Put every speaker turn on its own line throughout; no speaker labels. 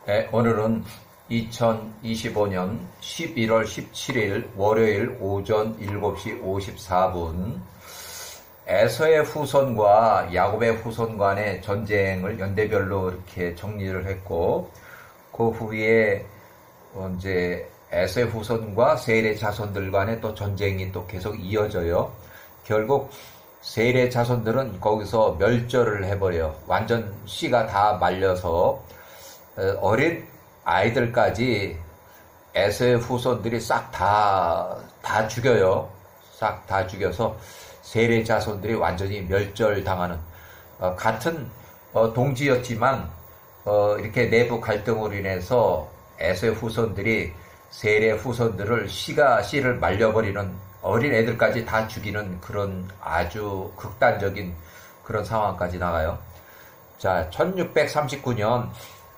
네, 오늘은 2025년 11월 17일 월요일 오전 7시 54분 에서의 후손과 야곱의 후손 간의 전쟁을 연대별로 이렇게 정리를 했고, 그 후에 이제 에서의 후손과 세일의 자손들 간의 또 전쟁이 또 계속 이어져요. 결국 세일의 자손들은 거기서 멸절을 해버려요. 완전 씨가 다 말려서 어린 아이들까지 에서의 후손들이 싹 다 죽여요. 싹 다 죽여서 세일의 자손들이 완전히 멸절당하는, 같은 동지였지만 이렇게 내부 갈등으로 인해서 에서의 후손들이 세일의 후손들을 씨를 말려버리는, 어린 애들까지 다 죽이는 그런 아주 극단적인 그런 상황까지 나가요. 자, 1639년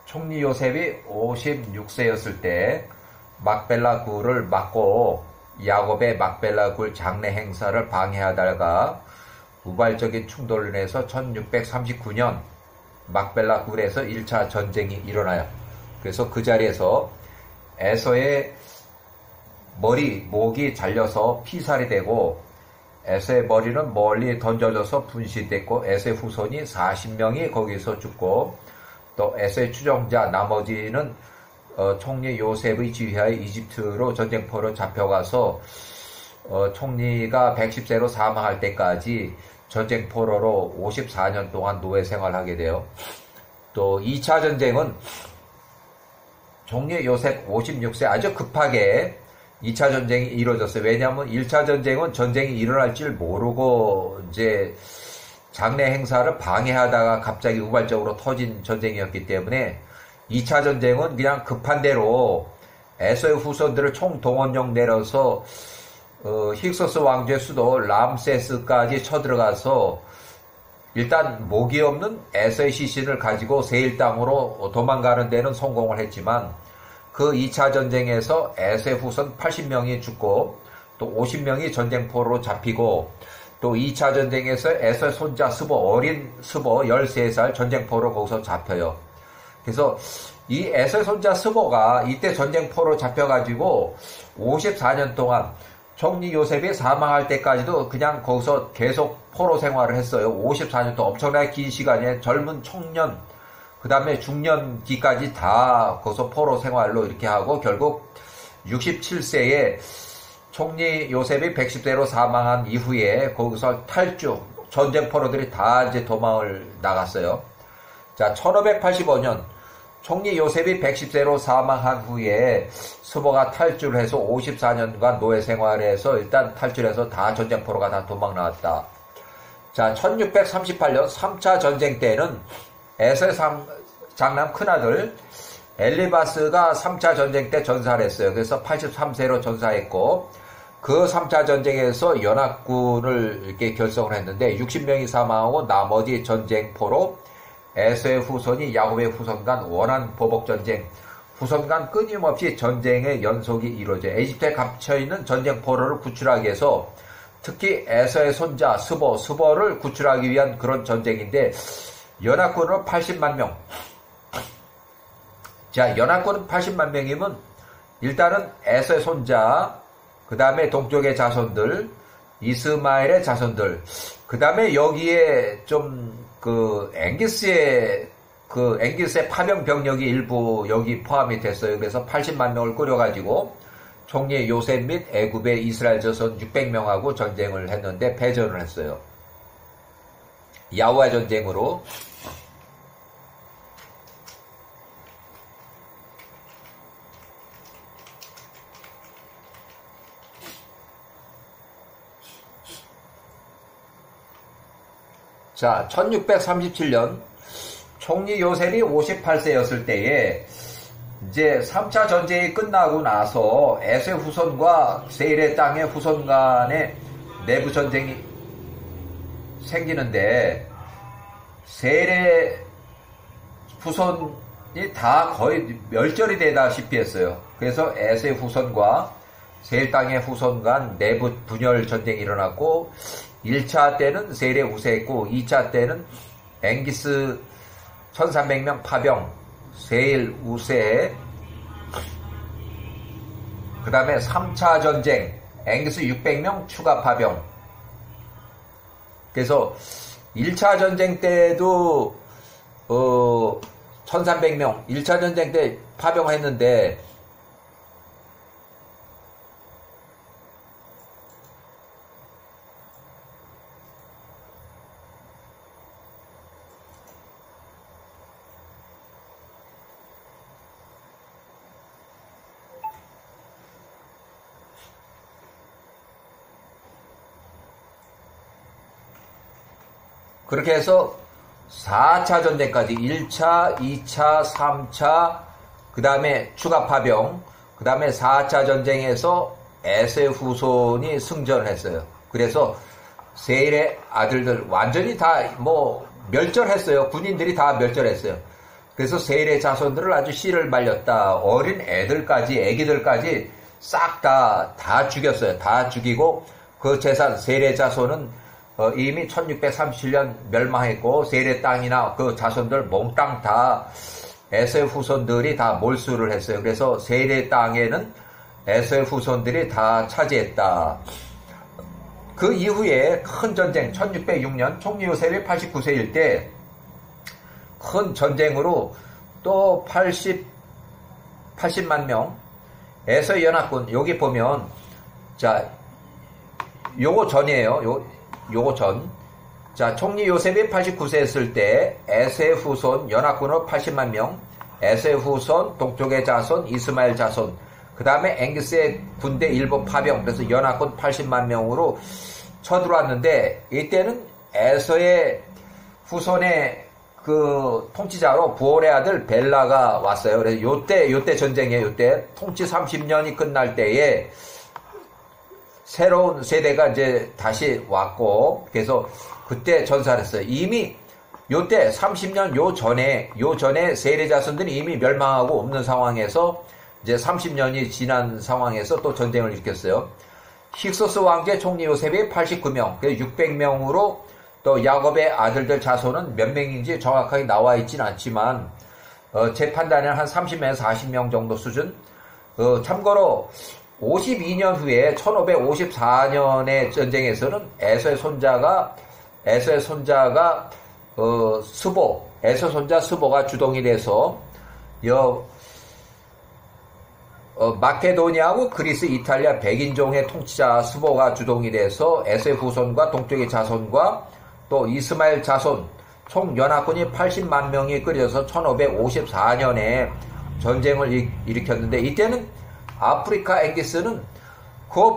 총리 요셉이 56세였을 때 막벨라 굴을 막고 야곱의 막벨라 굴 장례 행사를 방해하다가 우발적인 충돌로 인해서 1639년 막벨라 굴에서 1차 전쟁이 일어나요. 그래서 그 자리에서 에서의 목이 잘려서 피살이 되고, 에서의 머리는 멀리 던져져서 분실됐고, 에서의 후손이 40명이 거기서 죽고, 또 에서의 추종자 나머지는 총리 요셉의 지휘하에 이집트로 전쟁포로 잡혀가서 총리가 110세로 사망할 때까지 전쟁포로로 54년 동안 노예 생활하게 돼요. 또 2차 전쟁은 총리 요셉 56세 아주 급하게 2차 전쟁이 이루어졌어요. 왜냐하면 1차 전쟁은 전쟁이 일어날 줄 모르고 이제 장례 행사를 방해하다가 갑자기 우발적으로 터진 전쟁이었기 때문에 2차 전쟁은 그냥 급한 대로 에서의 후손들을 총동원령 내려서 힉소스 왕조의 수도 람세스까지 쳐들어가서 일단 목이 없는 에서의 시신을 가지고 세일 땅으로 도망가는 데는 성공을 했지만, 그 2차 전쟁에서 에서의 후손 80명이 죽고 또 50명이 전쟁포로로 잡히고, 또 2차 전쟁에서 에서의 손자 어린 스보 13살 전쟁포로 거기서 잡혀요. 그래서 이 에서의 손자 스보가 이때 전쟁포로 잡혀가지고 54년 동안 총리 요셉이 사망할 때까지도 그냥 거기서 계속 포로 생활을 했어요. 54년 동안 엄청나게 긴 시간에 젊은 청년, 그 다음에 중년기까지 다 거기서 포로 생활로 이렇게 하고, 결국 67세에 총리 요셉이 110세로 사망한 이후에 거기서 전쟁 포로들이 다 이제 도망을 나갔어요. 자, 1585년 총리 요셉이 110세로 사망한 후에 스보가 탈주를 해서 54년간 노예 생활에서 일단 탈출해서 다 전쟁 포로가 다 도망 나왔다. 자, 1638년 3차 전쟁 때는 에서의 장남 큰아들 엘리바스가 3차 전쟁 때 전사를 했어요. 그래서 83세로 전사했고, 그 3차 전쟁에서 연합군을 이렇게 결성을 했는데 60명이 사망하고 나머지 전쟁포로 에서의 후손이 야곱의 후손 간 원한 보복 전쟁, 후손 간 끊임없이 전쟁의 연속이 이루어져요. 에집트에 갇혀있는 전쟁포로를 구출하기 위해서 특히 에서의 손자 스보를 구출하기 위한 그런 전쟁인데, 연합군으로 80만 명. 자, 연합군은 80만 명이면 일단은 에서의 손자, 그 다음에 동쪽의 자손들, 이스마엘의 자손들, 그 다음에 여기에 좀 앵기스의 파병 병력이 일부 여기 포함이 됐어요. 그래서 80만 명을 꾸려가지고 총리 요셉 및 애굽의 이스라엘 자손 600명하고 전쟁을 했는데 패전을 했어요. 야후와 전쟁으로. 자, 1637년 총리 요셉이 58세였을 때에 이제 3차 전쟁이 끝나고 나서 에서의 후손과 세일의 땅의 후손 간의 내부 전쟁이 생기는데, 세일의 후손이 다 거의 멸절이 되다시피 했어요. 그래서 에서의 후손과 세일 땅의 후손 간 내부 분열 전쟁이 일어났고, 1차 때는 세일에 우세했고 2차 때는 앵기스 1300명 파병 세일, 우세, 그 다음에 3차 전쟁, 앵기스 600명 추가 파병. 그래서 1차 전쟁 때도 1300명 1차 전쟁 때 파병했는데 그렇게 해서 4차 전쟁까지 1차, 2차, 3차, 그 다음에 추가 파병, 그 다음에 4차 전쟁에서 에세 후손이 승전을 했어요. 그래서 세일의 아들들 완전히 다 멸절했어요. 군인들이 다 멸절했어요. 그래서 세일의 자손들을 아주 씨를 말렸다. 어린 애들까지, 애기들까지 싹 다 죽였어요. 다 죽이고 그 재산, 세일의 자손은 이미 1637년 멸망했고 세일의 땅이나 그 자손들 몽땅 다 에세 후손들이 다 몰수를 했어요. 그래서 세일의 땅에는 에세 후손들이 다 차지했다. 그 이후에 큰 전쟁 1606년 총리 요셉이 89세일 때 큰 전쟁으로 또 80만 명 에세 연합군 여기 보면 자 요거 전이에요. 요거 전. 자, 총리 요셉이 89세였을 때 에세 후손 연합군으로 80만 명, 에세 후손 동쪽의 자손 이스마엘 자손, 그 다음에 앵기스의 군대 일부 파병, 그래서 연합군 80만 명으로 쳐들어왔는데 이때는 에서의 후손의 그 통치자로 부올의 아들 벨라가 왔어요. 그래서 요때 전쟁이에요. 요때 통치 30년이 끝날 때에 새로운 세대가 이제 다시 왔고, 그래서 그때 전사를 했어요. 이미 요때 30년 요 전에 세례 자손들이 이미 멸망하고 없는 상황에서 이제 30년이 지난 상황에서 또 전쟁을 일으켰어요. 힉소스 왕제 총리 요셉이 89명, 600명으로 또 야곱의 아들들 자손은 몇 명인지 정확하게 나와 있진 않지만, 제 판단에는 한 30명에서 40명 정도 수준. 참고로 52년 후에 1554년의 전쟁에서는 에서의 손자가 에서 손자 스보가 주동이 돼서 마케도니아하고 그리스, 이탈리아 백인종의 통치자 스보가 주동이 돼서 에서의 후손과 동쪽의 자손과 또 이스마엘 자손 총 연합군이 80만 명이 끌려서 1554년에 전쟁을 일으켰는데 이때는 아프리카 앵기스는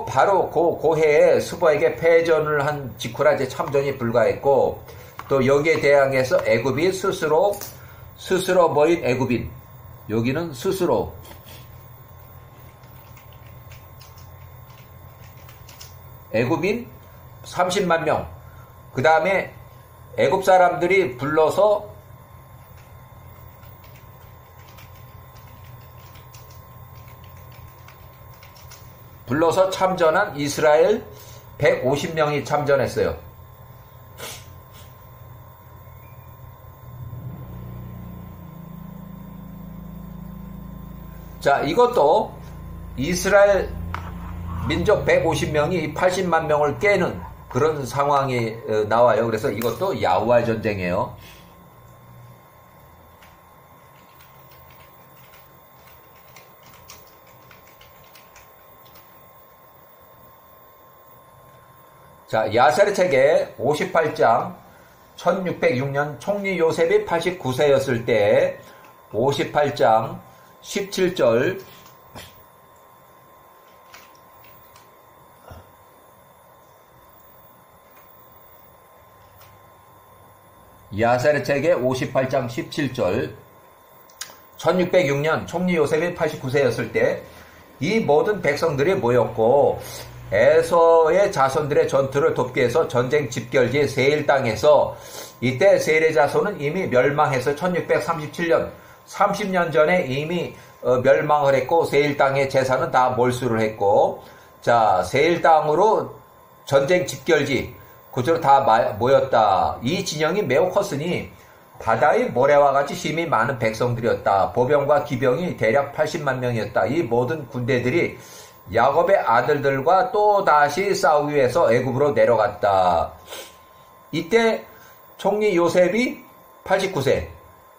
바로 그 해에 스보에게 패전을 한 직후라 이제 참전이 불가했고 또 여기에 대항해서 애굽이 스스로 모인 애굽인 여기는 스스로 애굽인 30만 명 그 다음에 애굽 사람들이 불러서 참전한 이스라엘 150명이 참전했어요. 자, 이것도 이스라엘 민족 150명이 80만 명을 깨는 그런 상황이 나와요. 그래서 이것도 야후와의 전쟁이에요. 자, 야세르 책의 58장 1606년 총리 요셉이 89세였을 때 58장 17절 야세르 책의 58장 17절 1606년 총리 요셉이 89세였을 때 이 모든 백성들이 모였고 에서의 자손들의 전투를 돕기 위해서 전쟁 집결지 세일 땅에서 이때 세일의 자손은 이미 멸망해서 1637년 30년 전에 이미 멸망을 했고 세일 땅의 재산은 다 몰수를 했고 자 세일 땅으로 전쟁 집결지 그쪽으로 다 모였다. 이 진영이 매우 컸으니 바다의 모래와 같이 힘이 많은 백성들이었다. 보병과 기병이 대략 80만 명이었다. 이 모든 군대들이 야곱의 아들들과 또 다시 싸우기 위해서 애굽으로 내려갔다. 이때 총리 요셉이 89세.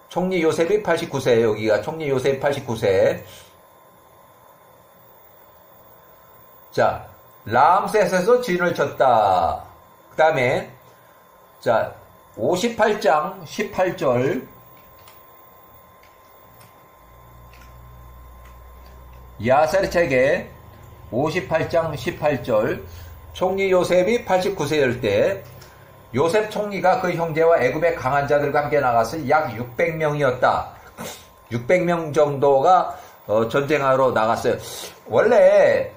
총리 요셉이 89세. 여기가 총리 요셉이 89세. 자, 람셋에서 진을 쳤다. 그 다음에 자 58장 18절 야셀 책에 58장 18절 총리 요셉이 89세일 때 요셉 총리가 그 형제와 애굽의 강한 자들과 함께 나가서 약 600명이었다. 600명 정도가 전쟁하러 나갔어요. 원래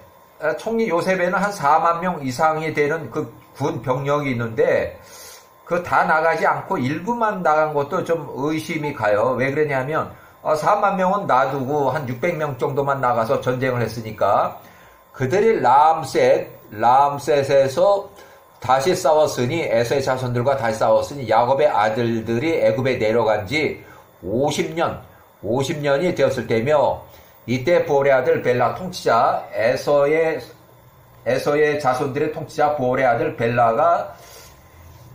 총리 요셉에는 한 4만 명 이상이 되는 그 군 병력이 있는데 그 다 나가지 않고 일부만 나간 것도 좀 의심이 가요. 왜 그러냐면 4만 명은 놔두고 한 600명 정도만 나가서 전쟁을 했으니까 그들이 람셋에서 다시 싸웠으니 에서의 자손들과 다시 싸웠으니 야곱의 아들들이 애굽에 내려간 지 50년이 되었을 때며 이때 보올의 아들 벨라 통치자 에서의 자손들의 통치자 보올의 아들 벨라가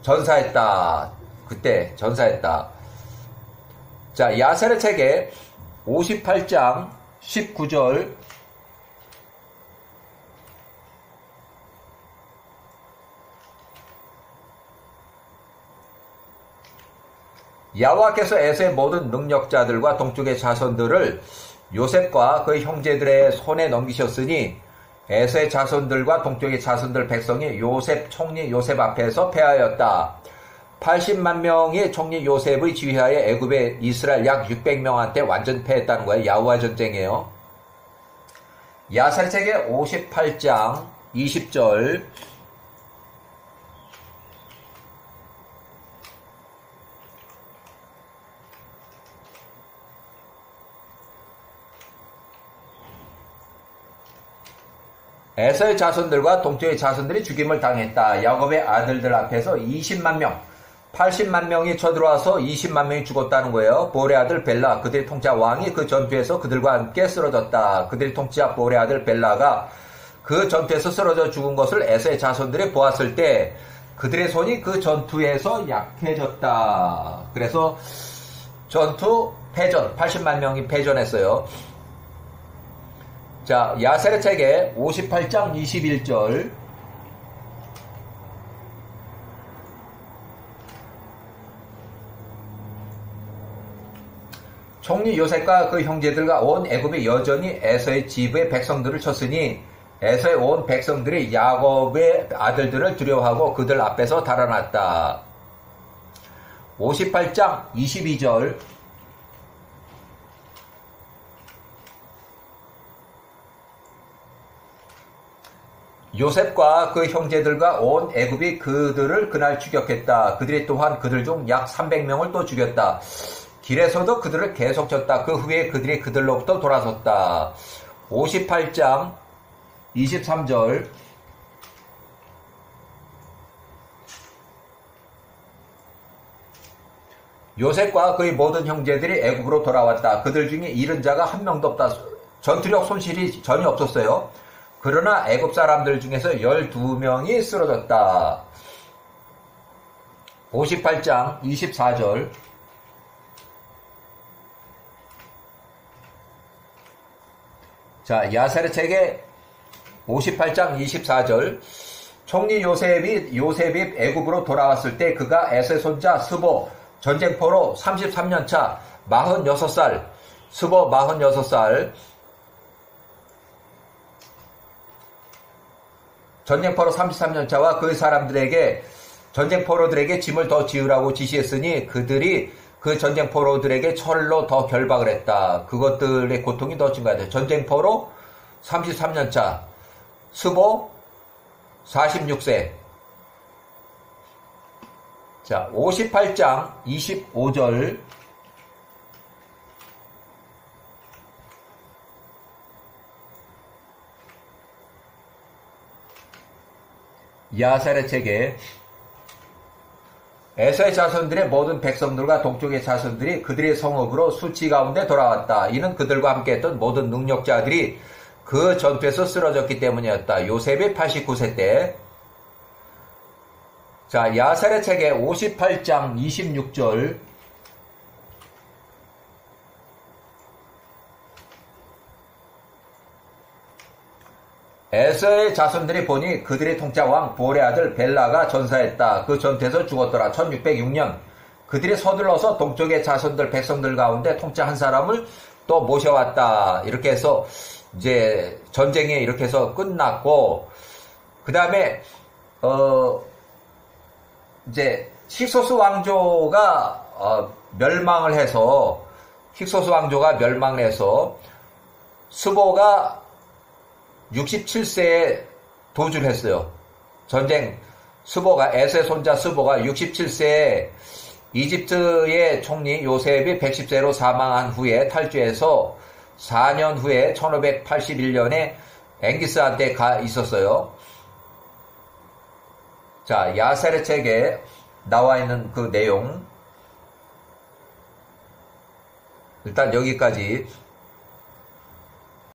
전사했다. 그때 전사했다. 자, 야셀의 책에 58장 19절 야호와께서 에서의 모든 능력자들과 동쪽의 자손들을 요셉과 그 형제들의 손에 넘기셨으니 에서의 자손들과 동쪽의 자손들 백성이 요셉 총리 요셉 앞에서 패하였다. 80만 명의 총리 요셉의 지휘하에 애굽의 이스라엘 약 600명한테 완전 패했다는 거예요. 야후와 전쟁이에요. 야셀 책의 58장 20절 에서의 자손들과 동쪽의 자손들이 죽임을 당했다. 야곱의 아들들 앞에서 20만 명, 80만 명이 쳐들어와서 20만 명이 죽었다는 거예요. 보올의 아들 벨라, 그들의 통치자 왕이 그 전투에서 그들과 함께 쓰러졌다. 그들의 통치자 보올의 아들 벨라가 그 전투에서 쓰러져 죽은 것을 에서의 자손들이 보았을 때 그들의 손이 그 전투에서 약해졌다. 그래서 전투 패전, 80만 명이 패전했어요. 자, 야셀의 책에 58장 21절 총리 요셉과 그 형제들과 온 애굽이 여전히 에서의 지부의 백성들을 쳤으니 에서의 온 백성들이 야곱의 아들들을 두려워하고 그들 앞에서 달아났다. 58장 22절 요셉과 그 형제들과 온 애굽이 그들을 그날 추격했다. 그들이 또한 그들 중 약 300명을 또 죽였다. 길에서도 그들을 계속 쳤다. 그 후에 그들이 그들로부터 돌아섰다. 58장 23절 요셉과 그의 모든 형제들이 애굽으로 돌아왔다. 그들 중에 잃은 자가 한 명도 없다. 전투력 손실이 전혀 없었어요. 그러나 애굽 사람들 중에서 12명이 쓰러졌다. 58장 24절 자, 야셀의 책에 58장 24절 총리 요셉이 애굽으로 돌아왔을 때 그가 에서의 손자 스보 전쟁포로 33년차 46살 스보 46살 전쟁포로 33년차와 그 사람들에게 전쟁포로들에게 짐을 더 지으라고 지시했으니 그들이 그 전쟁포로들에게 철로 더 결박을 했다. 그것들의 고통이 더 증가했다. 전쟁포로 33년차 스보 46세 자 58장 25절 야셀의 책에 에서의 자손들의 모든 백성들과 동족의 자손들이 그들의 성읍으로 수치 가운데 돌아왔다. 이는 그들과 함께했던 모든 능력자들이 그 전투에서 쓰러졌기 때문이었다. 요셉이 89세 때. 자, 야살의 책의 58장 26절. 에서의 자손들이 보니 그들의 통치왕 볼의 아들 벨라가 전사했다. 그 전투에서 죽었더라. 1606년 그들이 서둘러서 동쪽의 자손들 백성들 가운데 통치 한 사람을 또 모셔왔다. 이렇게 해서 이제 전쟁이 이렇게 해서 끝났고, 그 다음에 이제 힉소스 왕조가 멸망을 해서, 힉소스 왕조가 멸망을 해서 스보가 67세에 도주를 했어요. 전쟁, 스보가, 에서의 손자 스보가 67세에 이집트의 총리 요셉이 110세로 사망한 후에 탈주해서 4년 후에 1581년에 앵기스한테 가 있었어요. 자, 야살의 책에 나와 있는 그 내용, 일단 여기까지